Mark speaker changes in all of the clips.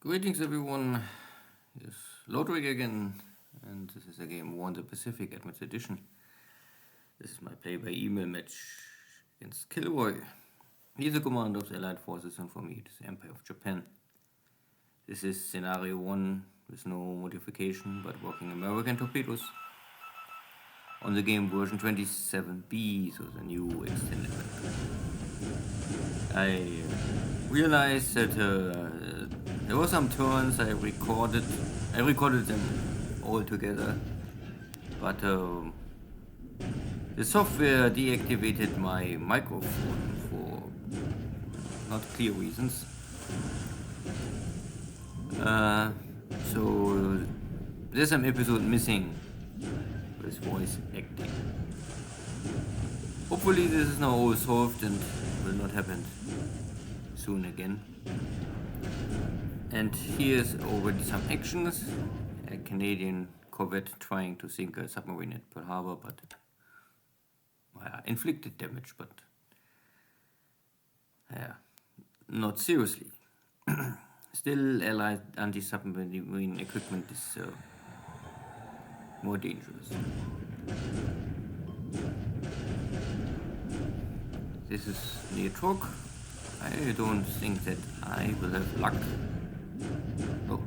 Speaker 1: Greetings everyone, it's Lodrik again, and this is a game War in the Pacific Advanced Edition. This is my play-by-email match against KilRoy. He's the commander of the Allied forces, and for me it is the Empire of Japan. This is scenario 1 with no modification but working American torpedoes on the game version 27B, so the new extended version. I realized that there were some turns I recorded them all together, but the software deactivated my microphone for not clear reasons. So there's some episode missing with voice acting. Hopefully this is now all solved and will not happen soon again. And here's already some actions. A Canadian corvette trying to sink a submarine at Pearl Harbor, but inflicted damage, but not seriously. Still, Allied anti-submarine equipment is more dangerous. This is near Truk. I don't think that I will have luck. Oh.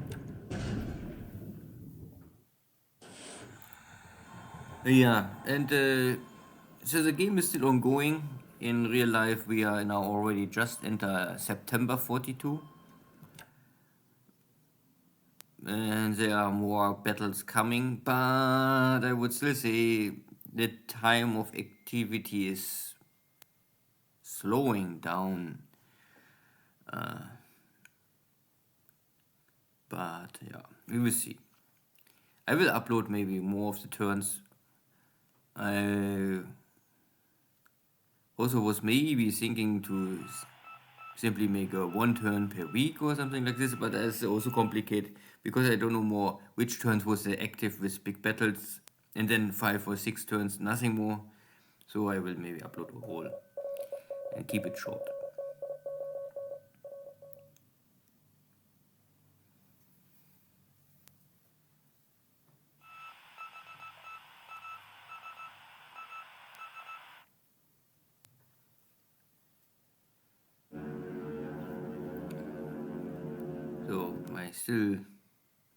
Speaker 1: Yeah, and so the game is still ongoing. In real life, we are now already just into September 42. And there are more battles coming, but I would still say the time of activity is slowing down. But yeah, we will see. I will upload maybe more of the turns. I also was maybe thinking to simply make a one turn per week or something like this, but that's also complicated because I don't know more which turns was active with big battles and then 5 or 6 turns, nothing more. So I will maybe upload a whole and keep it short. So I still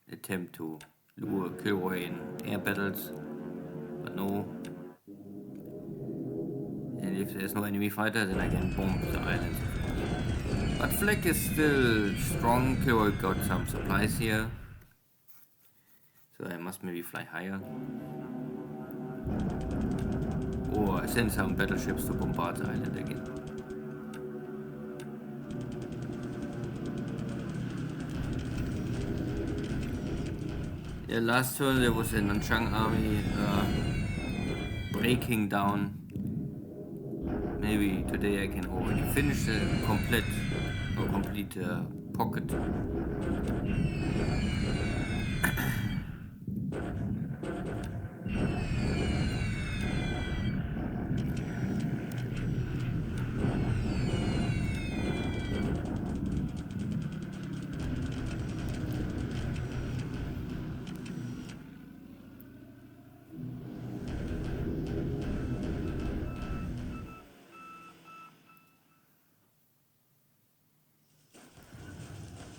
Speaker 1: attempt to lure KilRoy in air battles, but no. And if there's no enemy fighter, then I can bomb the island. But flag is still strong. KilRoy got some supplies here, so I must maybe fly higher. Or send some battleships to bombard the island again. Yeah, last turn there was a Nanchang army breaking down. Maybe today I can already finish the complete pocket.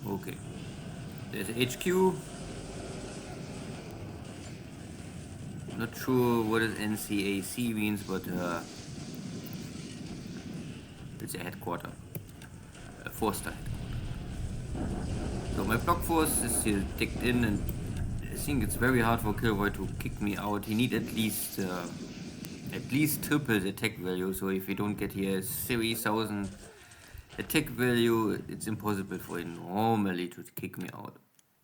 Speaker 1: Okay, there's HQ. Not sure what is NCAC means, but it's a headquarter, a 4-star headquarter. So my block force is here ticked in, and I think it's very hard for KilRoy to kick me out. He need at least triple the attack value. So if we don't get here 3,000 attack value, it's impossible for him normally to kick me out,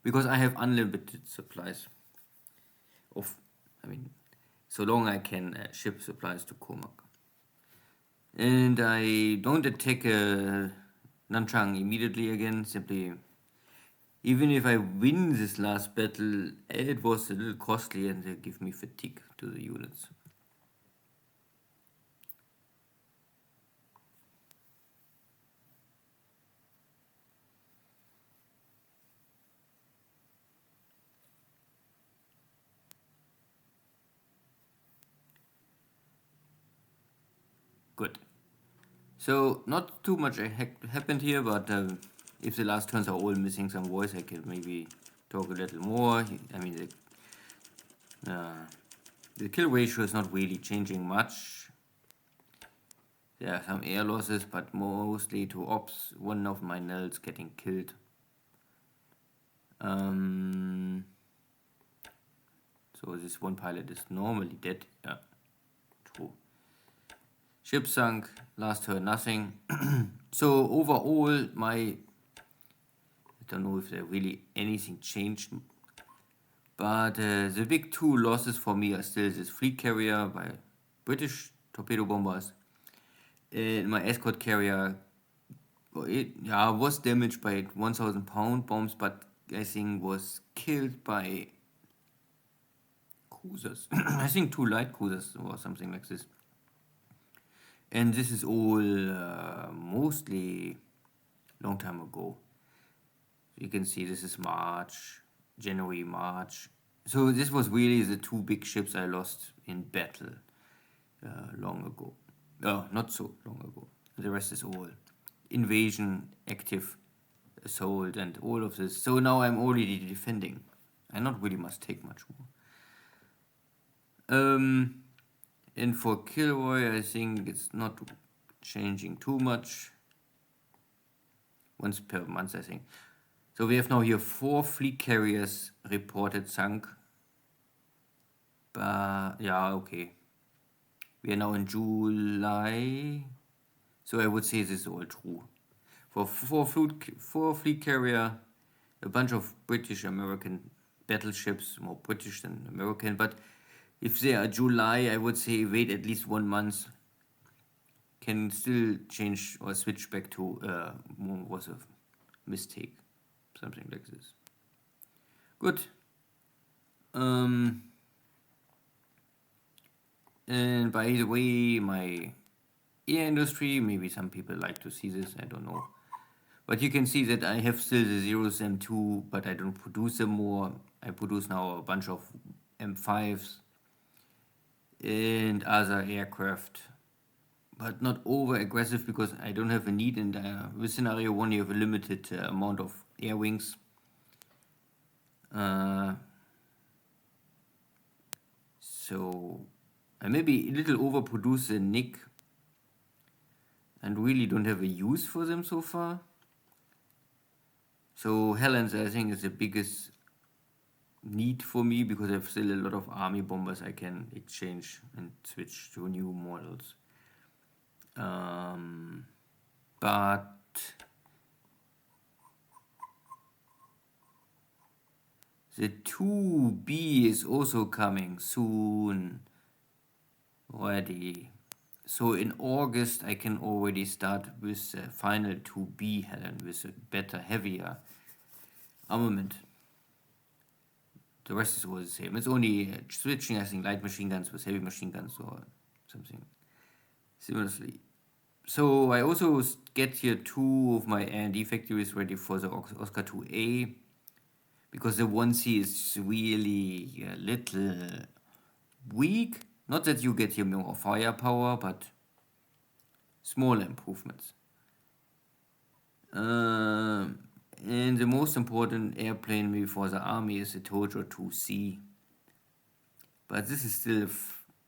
Speaker 1: because I have unlimited supplies so long I can ship supplies to Comac. And I don't attack Nanchang immediately again, simply, even if I win this last battle, it was a little costly and they give me fatigue to the units. Good. So not too much happened here, but if the last turns are all missing some voice, I can maybe talk a little more. I mean, the kill ratio is not really changing much. There are some air losses, but mostly to ops. One of my nulls getting killed. So this one pilot is normally dead. Yeah, true. Ship sunk, last turn nothing. So overall, I don't know if there really anything changed, but the big two losses for me are still this fleet carrier by British torpedo bombers, and my escort carrier. Was damaged by 1,000 pound bombs, but I think was killed by cruisers. I think 2 light cruisers or something like this. And this is all mostly long time ago. You can see this is January, March. So this was really the 2 big ships I lost in battle long ago. Not so long ago. The rest is all invasion, active assault, and all of this. So now I'm already defending. I not really must take much more. And for KilRoy, I think it's not changing too much. Once per month, I think. So we have now here 4 fleet carriers reported sunk. But yeah, okay. We are now in July. So I would say this is all true. For 4 fleet carrier, a bunch of British American battleships, more British than American, but if they are July, I would say wait at least 1 month. Can still change or switch back to was a mistake, something like this. Good. And by the way, my air industry, maybe some people like to see this, I don't know. But you can see that I have still the zeros M2, but I don't produce them more. I produce now a bunch of M5s and other aircraft, but not over aggressive because I don't have a need. And with scenario 1, you have a limited amount of air wings. So I maybe a little overproduce the Nick and really don't have a use for them so far. So Helens, I think, is the biggest need for me because I have still a lot of army bombers I can exchange and switch to new models. But the 2B is also coming soon already. So in August I can already start with the final 2B Helen with a better, heavier armament. The rest is all the same. It's only switching, I think, light machine guns with heavy machine guns or something similarly. So I also get here 2 of my R&D factories ready for the Oscar 2A because the 1C is really a little weak. Not that you get here more firepower, but small improvements. And the most important airplane maybe for the army is the Tojo 2C. But this is still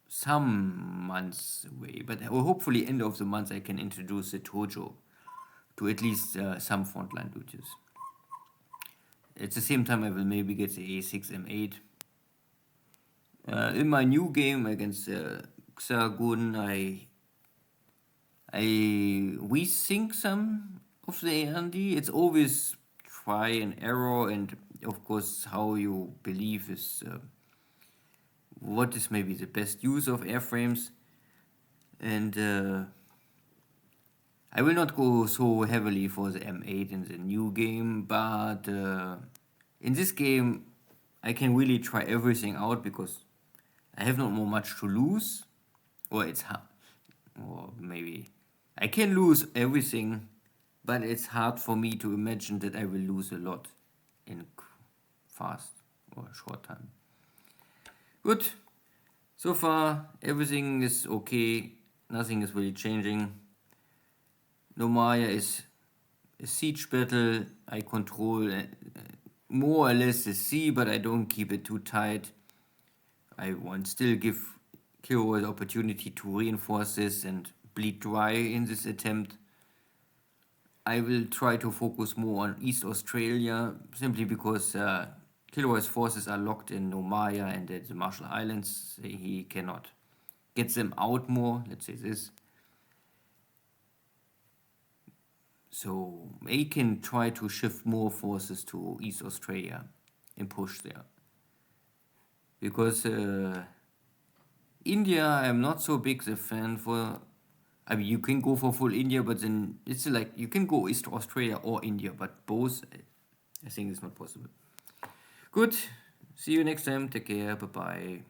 Speaker 1: some months away. But hopefully end of the month I can introduce the Tojo to at least some frontline duties. At the same time I will maybe get the A6 M8. In my new game against Xagun, I rethink some of the R&D. It's always try and error, and of course how you believe is what is maybe the best use of airframes. And I will not go so heavily for the M8 in the new game, but in this game I can really try everything out because I have not more much to lose, or it's hard, or maybe I can lose everything, but it's hard for me to imagine that I will lose a lot in fast or short time. Good. So far everything is okay. nothing is really changing. Nomaya is a siege battle. I control more or less the sea, but I don't keep it too tight. I want still give KilRoy the opportunity to reinforce this and bleed dry in this attempt. I will try to focus more on East Australia, simply because KilRoy's forces are locked in Nomaya and the Marshall Islands. He cannot get them out more, let's say this. So they can try to shift more forces to East Australia and push there. Because India, I'm not so big the fan for. I mean, you can go for full India, but then it's like you can go East Australia or India, but both, I think it's not possible. Good. See you next time. Take care. Bye bye.